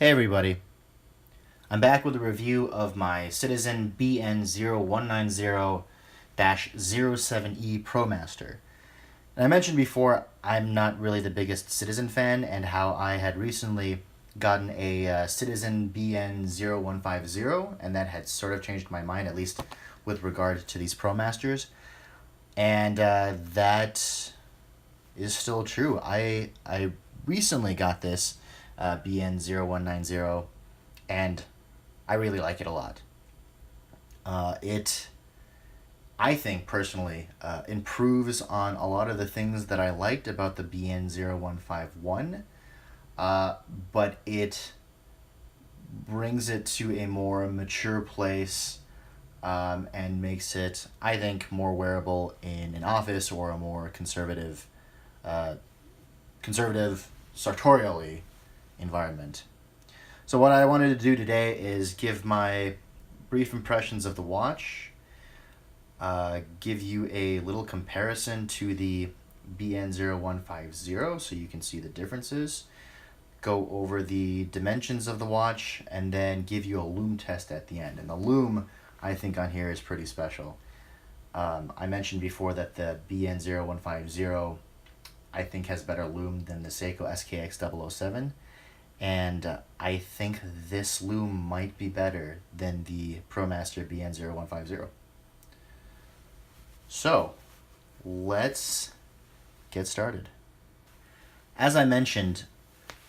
Hey everybody, I'm back with a review of my Citizen BN0190-07E Promaster. And I mentioned before I'm not really the biggest Citizen fan and how I had recently gotten a Citizen BN0150 and that had sort of changed my mind, at least with regard to these Promasters. And that is still true. I recently got this BN0190 and I really like it a lot. It, I think personally, improves on a lot of the things that I liked about the BN0151, but it brings it to a more mature place and makes it, I think, more wearable in an office or a more conservative sartorially environment. So what I wanted to do today is give my brief impressions of the watch, give you a little comparison to the BN0150 so you can see the differences, go over the dimensions of the watch, and then give you a Lume test at the end. And the Lume, I think, on here is pretty special. I mentioned before that the BN0150 I think has better Lume than the Seiko SKX007. And I think this Lume might be better than the Promaster BN0150. So, let's get started. As I mentioned,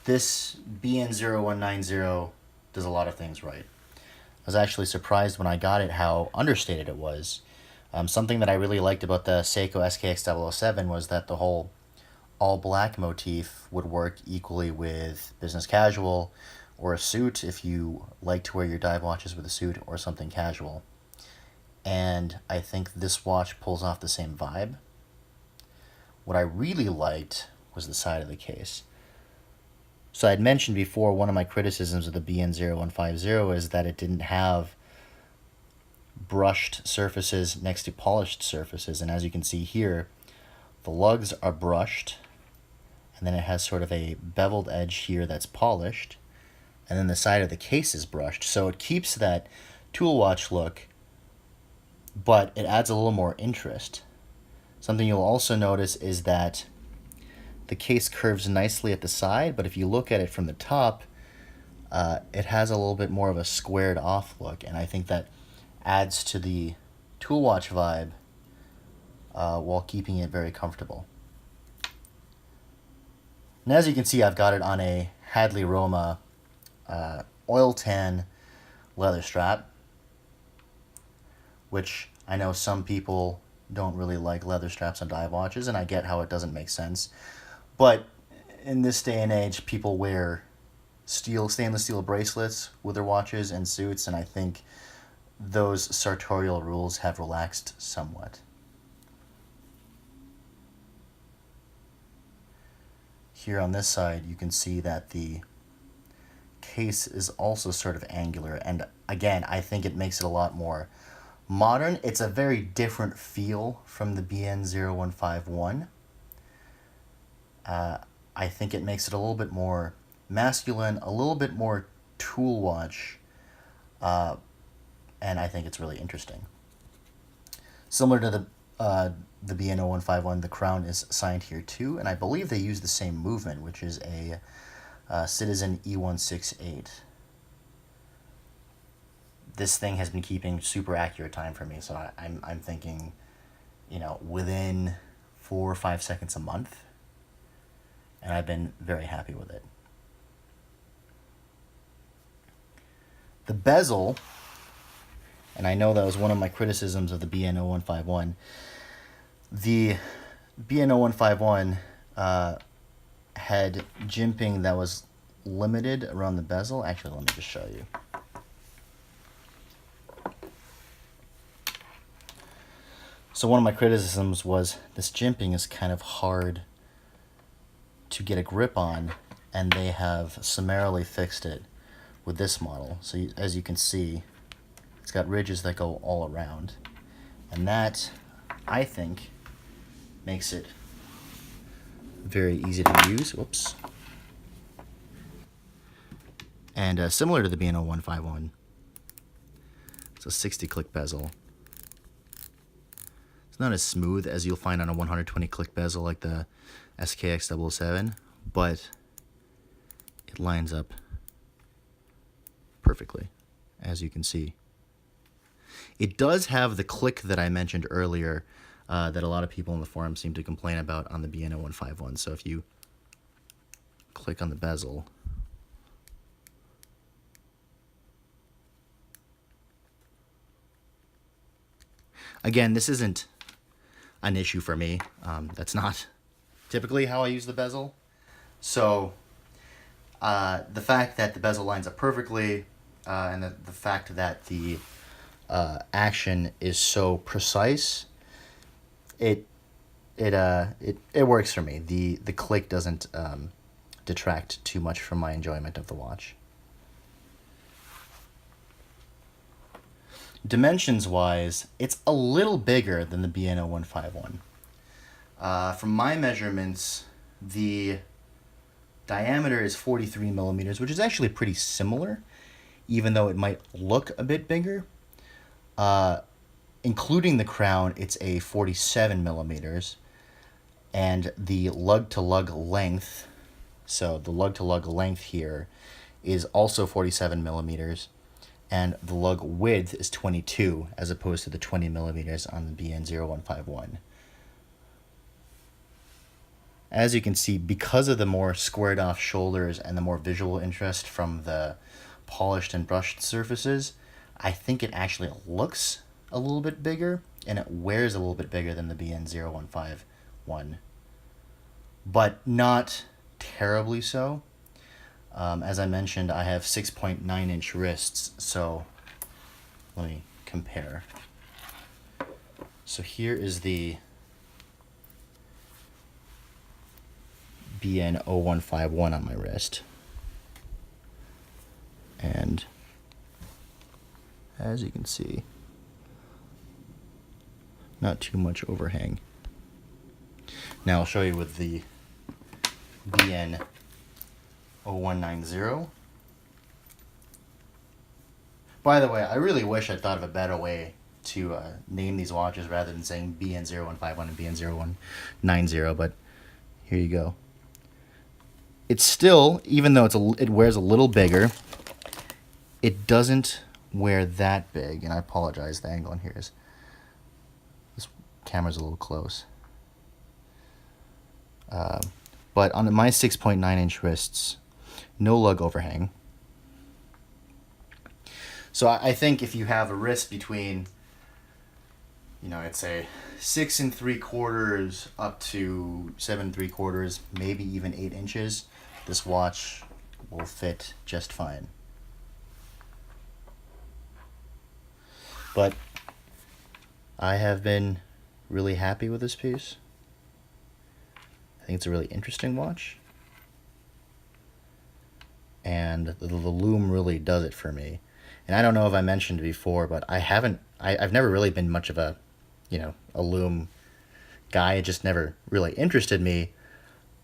this BN0190 does a lot of things right. I was actually surprised when I got it how understated it was. Something that I really liked about the Seiko SKX007 was that the whole all-black motif would work equally with business casual or a suit if you like to wear your dive watches with a suit or something casual. And I think this watch pulls off the same vibe. What I really liked was the side of the case. So I'd mentioned before, one of my criticisms of the BN0150 is that it didn't have brushed surfaces next to polished surfaces. And as you can see here, the lugs are brushed, and then it has sort of a beveled edge here that's polished, and then the side of the case is brushed. So it keeps that tool watch look, but it adds a little more interest. Something you'll also notice is that the case curves nicely at the side, but if you look at it from the top, it has a little bit more of a squared off look, and I think that adds to the tool watch vibe while keeping it very comfortable. And as you can see, I've got it on a Hadley Roma oil tan leather strap, which I know some people don't really like leather straps on dive watches, and I get how it doesn't make sense. But in this day and age, people wear stainless steel bracelets with their watches and suits, and I think those sartorial rules have relaxed somewhat. Here on this side, you can see that the case is also sort of angular, and again, I think it makes it a lot more modern. It's a very different feel from the BN0151. I think it makes it a little bit more masculine, a little bit more tool watch, and I think it's really interesting. Similar to the BN0151, the crown is signed here too, and I believe they use the same movement, which is a Citizen E168. This thing has been keeping super accurate time for me, so I'm thinking, within 4 or 5 seconds a month, and I've been very happy with it. The bezel, and I know that was one of my criticisms of the BN0151. The BN0151 had jimping that was limited around the bezel. Actually, let me just show you. So one of my criticisms was this jimping is kind of hard to get a grip on, and they have summarily fixed it with this model. So as you can see, it's got ridges that go all around, and that, I think, makes it very easy to use. Whoops. And similar to the BN0151, it's a 60 click bezel. It's not as smooth as you'll find on a 120 click bezel like the SKX007, but it lines up perfectly, as you can see. It does have the click that I mentioned earlier that a lot of people in the forum seem to complain about on the BN0151. So if you click on the bezel, again, this isn't an issue for me. That's not typically how I use the bezel. So the fact that the bezel lines up perfectly and the fact that the action is so precise, it works for me. The click doesn't detract too much from my enjoyment of the watch. Dimensions wise, it's a little bigger than the BN0151. From my measurements, the diameter is 43 millimeters, which is actually pretty similar, even though it might look a bit bigger. Including the crown, it's a 47 millimeters, and the lug-to-lug length, so the lug-to-lug length here is also 47 millimeters, and the lug width is 22 as opposed to the 20 millimeters on the BN0151. As you can see, because of the more squared off shoulders and the more visual interest from the polished and brushed surfaces, I think it actually looks a little bit bigger, and it wears a little bit bigger than the BN0151, but not terribly so. As I mentioned, I have 6.9 inch wrists, so let me compare. So here is the BN0151 on my wrist, and as you can see, not too much overhang. Now I'll show you with the BN0190. By the way, I really wish I'd thought of a better way to name these watches rather than saying BN0151 and BN0190, but here you go. It's still, even though it wears a little bigger, it doesn't wear that big, and I apologize, the angle in here is, this camera's a little close. But on my 6.9 inch wrists, no lug overhang. So I think if you have a wrist between, you know, it's a 6 3/4 up to 7 3/4, maybe even 8 inches, this watch will fit just fine. But I have been really happy with this piece. I think it's a really interesting watch, and the Lume really does it for me. And I don't know if I mentioned before, but I've never really been much of a, you know, a Lume guy. It just never really interested me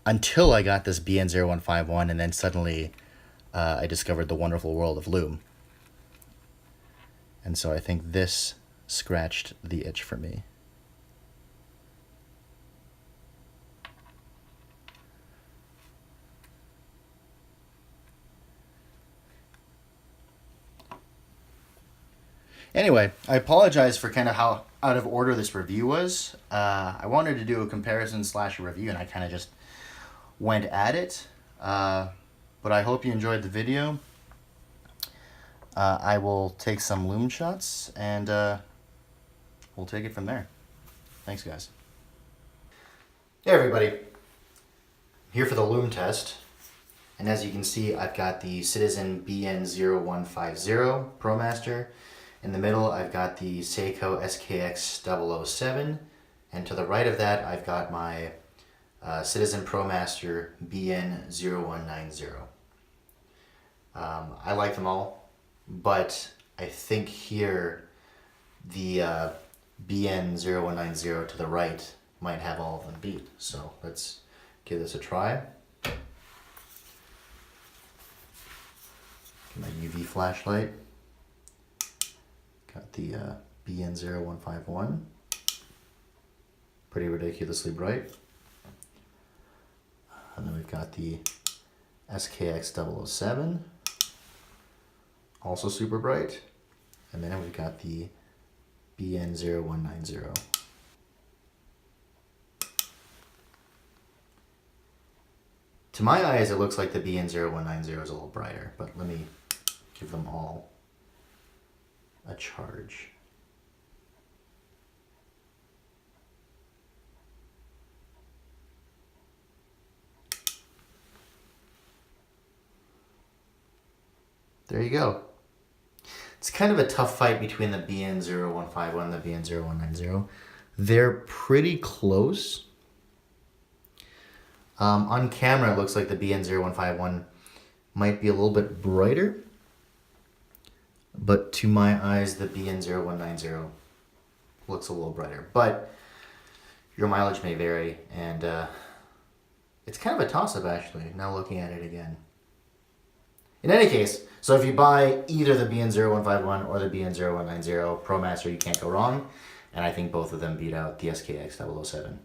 until I got this BN0151, and then suddenly I discovered the wonderful world of Lume. And so I think this scratched the itch for me. Anyway, I apologize for kind of how out of order this review was. I wanted to do a comparison / review, and I kind of just went at it. But I hope you enjoyed the video. I will take some Lume shots, and we'll take it from there. Thanks, guys. Hey, everybody. Here for the Lume test. And as you can see, I've got the Citizen BN0150 Promaster. In the middle, I've got the Seiko SKX007. And to the right of that, I've got my Citizen Promaster BN0190. I like them all, but I think here the BN0190 to the right might have all of them beat. So let's give this a try. My UV flashlight. Got the BN0151. Pretty ridiculously bright. And then we've got the SKX007. Also super bright. And then we've got the BN0190. To my eyes, it looks like the BN0190 is a little brighter, but let me give them all a charge. There you go. It's kind of a tough fight between the BN0151 and the BN0190. They're pretty close. On camera, it looks like the BN0151 might be a little bit brighter, but to my eyes, the BN0190 looks a little brighter. But your mileage may vary, and it's kind of a toss-up actually, now looking at it again. In any case, so if you buy either the BN0151 or the BN0190 Promaster, you can't go wrong, and I think both of them beat out the SKX007.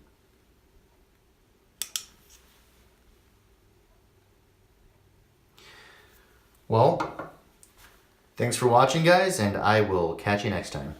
Well, thanks for watching, guys, and I will catch you next time.